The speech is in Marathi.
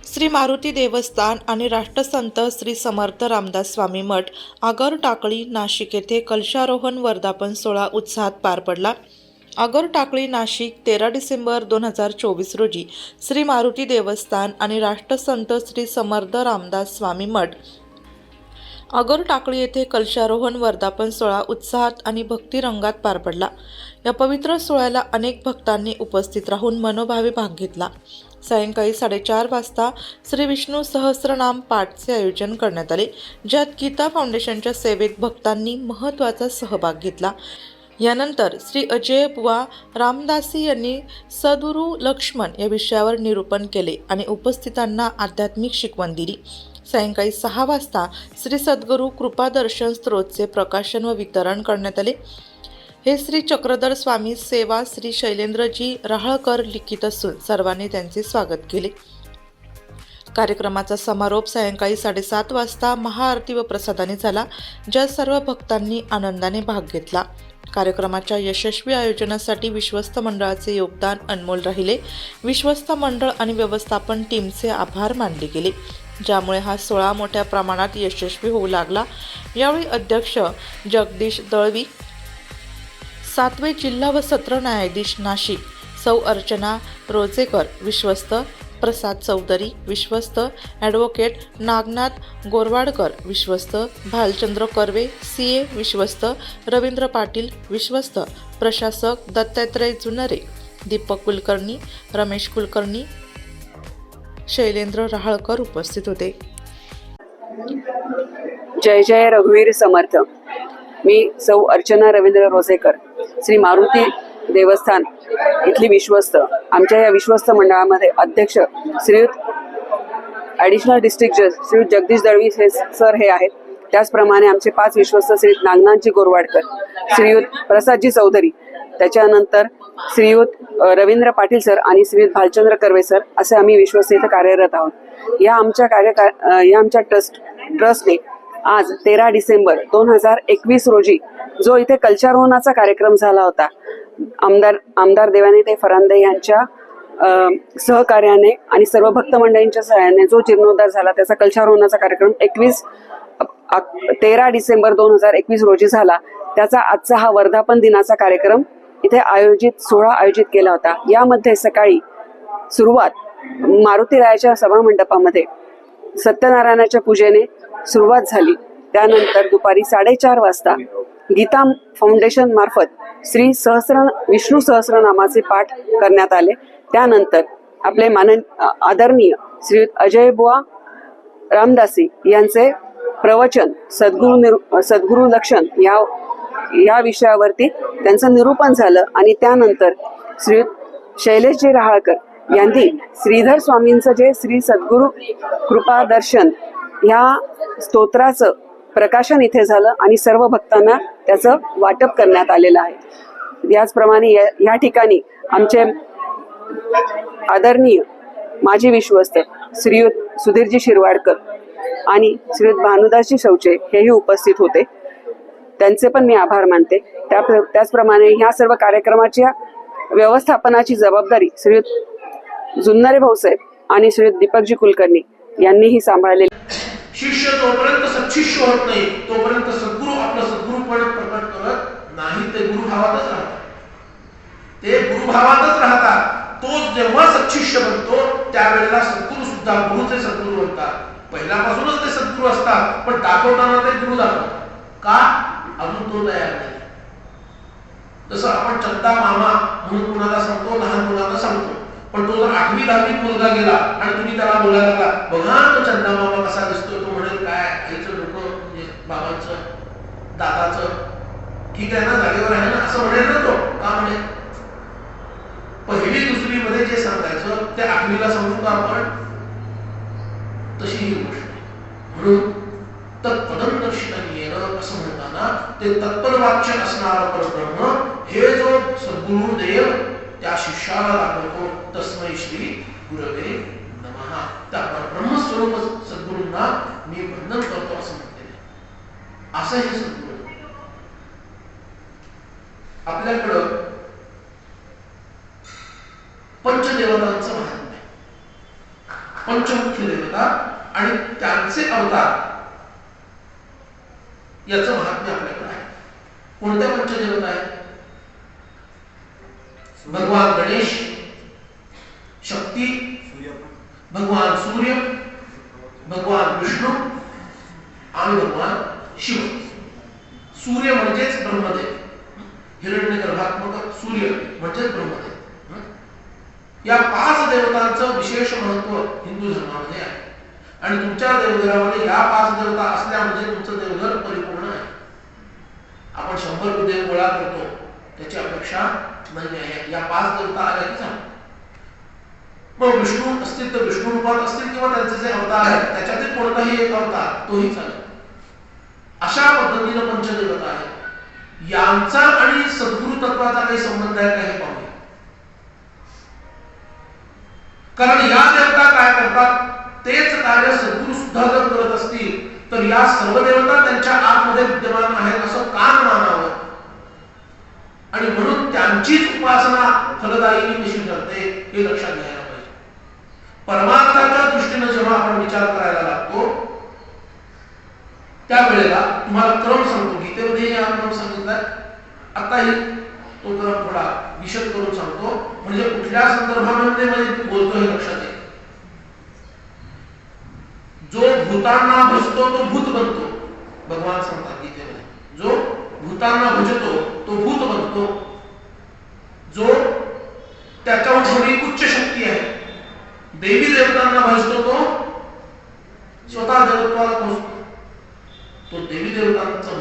श्री मारुती देवस्थान आणि राष्ट्रसंत श्री समर्थ रामदास स्वामी मठ आगर टाकळी नाशिक येथे कलशारोहण वर्धापन सोहळा उत्साहात पार पडला। आगर टाकळी नाशिक 13 डिसेंबर 2024 रोजी श्री मारुती देवस्थान आणि राष्ट्रसंत श्री समर्थ रामदास स्वामी मठ आगर टाकळी येथे कलशारोहण वर्धापन सोहळा उत्साहात आणि भक्तिरंगात पार पडला। या पवित्र सोहळ्याला अनेक भक्तांनी उपस्थित राहून मनोभावे भाग घेतला। सायंकाळी 4:30 वाजता श्री विष्णू सहस्रनाम पाठचे आयोजन करण्यात आले, ज्यात गीता फाउंडेशनच्या सेवेत भक्तांनी महत्त्वाचा सहभाग घेतला। यानंतर श्री अजय बुवा रामदासी यांनी सद्गुरू लक्ष्मण या विषयावर निरूपण केले आणि उपस्थितांना आध्यात्मिक शिकवण दिली। सायंकाळी 6 वाजता श्री सद्गुरू कृपादर्शन स्तोत्रचे प्रकाशन व वितरण करण्यात आले। हे श्री चक्रधर स्वामी सेवा श्री शैलेंद्रजी राहळकर लिखित असून सर्वांनी त्यांचे स्वागत केले। कार्यक्रमाचा समारोप सायंकाळी 7:30 वाजता महाआरती व प्रसादाने झाला, ज्यात सर्व भक्तांनी आनंदाने भाग घेतला। कार्यक्रमाच्या यशस्वी आयोजनासाठी विश्वस्त मंडळाचे योगदान अनमोल राहिले। विश्वस्त मंडळ आणि व्यवस्थापन टीमचे आभार मानले गेले, ज्यामुळे हा सोहळा मोठ्या प्रमाणात यशस्वी होऊ लागला। यावेळी अध्यक्ष जगदीश दळवी, 7वे जिल्हा व सत्र न्यायाधीश नाशिक सौ अर्चना रोजेकर, विश्वस्त प्रसाद चौधरी, विश्वस्त ॲडव्होकेट नागनाथ गोरवाडकर, विश्वस्त भालचंद्र कर्वे, CA, विश्वस्त रवींद्र पाटील, विश्वस्त प्रशासक दत्तात्रय जुनरे, दीपक कुलकर्णी, रमेश कुलकर्णी, शैलेंद्र राहळकर उपस्थित होते। जय जय रघुवीर समर्थ। मी सौ अर्चना रवींद्र रोजेकर, श्री मारुती देवस्थान इथली विश्वस्त। आमच्या या विश्वस्त मंडळामध्ये अध्यक्ष श्रीयुत ॲडिशनल डिस्ट्रिक्ट जज श्रीयुत जगदीश दळवी हे सर हे आहेत। त्याचप्रमाणे आमचे 5 विश्वस्त श्रीयुत नागनाथजी गोरवाडकर, श्रीयुत प्रसादजी चौधरी, त्याच्यानंतर श्रीयुत रवींद्र पाटील सर आणि श्रीयुत भालचंद्र कर्वे सर, असे आम्ही विश्वस्त इथे कार्यरत आहोत। या आमच्या ट्रस्टने आज 13 डिसेंबर 2021 रोजी जो इथे कलशारोहणाचा कार्यक्रम झाला होता, आमदार देवानी ते फरांदे यांच्या सहकार्याने आणि सर्व भक्त मंडळींच्या सहाय्याने जो जीर्णोद्धार झाला, त्याचा कलशारोहणाचा कार्यक्रम 13 डिसेंबर 2021 रोजी झाला। त्याचा आजचा हा वर्धापन दिनाचा कार्यक्रम इथे सोहळा आयोजित केला होता। यामध्ये सकाळी सुरुवात मारुतीरायाच्या सभामंडपामध्ये सत्यनारायणाच्या पूजेने सुरुवात झाली। त्यानंतर दुपारी 4:30 वाजता गीता फाउंडेशन मार्फत श्री विष्णू सहस्रनामाचे पाठ करण्यात आले। त्यानंतर आपले आदरणीय श्री अजय बुवा रामदासी यांचे प्रवचन सद्गुरू लक्ष्मण या विषयावरती त्यांचं निरूपण झालं आणि त्यानंतर श्री शैलेशजी राहळकर यांनी श्रीधर स्वामींचं जे श्री सद्गुरू कृपादर्शन या स्तोत्राचं प्रकाशन इथे झालं आणि सर्व भक्तांना त्याचं वाटप करण्यात आलेलं आहे। याचप्रमाणे या ठिकाणी आमचे आदरणीय माजी विश्वस्त श्रीयुत सुधीरजी शिरवाडकर आणि श्रीयुत भानुदासजी शौचे हेही उपस्थित होते, त्यांचे पण मी आभार मानते। त्याचप्रमाणे ह्या सर्व कार्यक्रमाच्या व्यवस्थापनाची जबाबदारी श्रीयुत जुन्नरे भाऊसाहेब आणि श्रीयुत दीपकजी कुलकर्णी यांनीही सांभाळलेली। शिष्य जोपर्यंत सच्शिष्य होत नाही तोपर्यंत सद्गुरू आपलं सद्गुरूपण प्रकट करत नाही, ते गुरुभावातच राहतात। ते गुरुभावातच राहतात। तो जेव्हा सच्शिष्य बनतो त्यावेळेला सद्गुरू सुद्धा गुरुचे सद्गुरू बनतात। पहिल्यापासूनच ते सद्गुरू असतात, पण दाखवताना ते गुरु दाखवतात का? अजून तो तयार नाही। जसं आपण चंदा मामा म्हणून कुणाला सांगतो, लहान मुलांना सांगतो, पण तो जर 8वी 10वी मुलगा गेला आणि तुम्ही त्याला बोलायला लागला, बघा तो चंदा मामा कसा दिसतोय, तो म्हणेल काय आईचं डोकं म्हणजे बाबांचं दादाचं ठीक आहे ना, जागेवर आहे ना, असं म्हणेल ना तो। का म्हणे? 1ली 2री मध्ये जे सांगायचं ते 8वीला सांगू का आपण? तशी ही गोष्ट म्हणून तत्पदंदर्शितन असं म्हणताना ते तत्पदवाच्य असणारं परब्रह्म हे जो सद्गुरुदेव त्या शिष्याला दाखवतो, तस्मै श्री गुरवे नमः। त्या ब्रह्मस्वरूप सद्गुरूंना मी वंदन करतो असं म्हणते। असं हे सद्गुरू आपल्याकडं पंचदेवतांचं महात्म्य आहे। पंचमुख्य देवता आणि त्यांचे अवतार याचं महात्म्य आपल्याकडे आहे. कोणत्या पंचदेवता आहेत? भगवान गणेश, शक्ती, भगवान सूर्य, भगवान विष्णू आणि भगवान शिव. सूर्य म्हणजेच ब्रह्मदेव, हिरण्यगर्भात्मक सूर्य म्हणजेच ब्रह्मदेव. या 5 देवतांचं विशेष महत्व हिंदू धर्मामध्ये आहे आणि तुमच्या देवघरामध्ये या 5 देवता असल्या म्हणजे तुमचं देवघर परिपूर्ण आहे. आपण 100 देव गोळा करतो त्याची अपेक्षा नाही आहे. या 5 देवता आल्या की सांग. मग विष्णू असतील तर विष्णू रूपात असतील किंवा त्यांचे जे अवतार आहेत त्याच्यातील कोणताही एक अवतार तोही चालेल. अशा पद्धतीनं पंचदेवता आहेत. यांचा आणि सद्गुरु तत्वाचा काही संबंध आहे का हे पाहूया. कारण या देवता काय करतात तेच कार्य सद्गुरु सुद्धा जर करत असतील तर या सर्व देवता त्यांच्या आतमध्ये विद्यमान आहेत असं का मानावं आणि म्हणून त्यांचीच उपासना फलदायिनी कशी ठरते हे लक्षात घ्यायला पाहिजे. परमार्थाच्या दृष्टीने जेव्हा आपण विचार करायला लागतो त्यावेळेला तुम्हाला क्रम सांगतो. गीतेमध्ये हा क्रम सांगितलाय. आताही तो क्रम थोडा विशद करून सांगतो म्हणजे कुठल्या संदर्भामध्ये बोलतो हे लक्षात येईल. जो भूतांना भजतो तो भूत बनतो. भगवान सांगतात गीतेमध्ये, जो भूतांना भजतो तो भूत बनतो. जो त्याच्यावर थोडी उच्च शक्ती आहे, देवी देवतांना भजतो तो स्वतः देवत्वाला पोहोचतो. तो देवी देवतांचा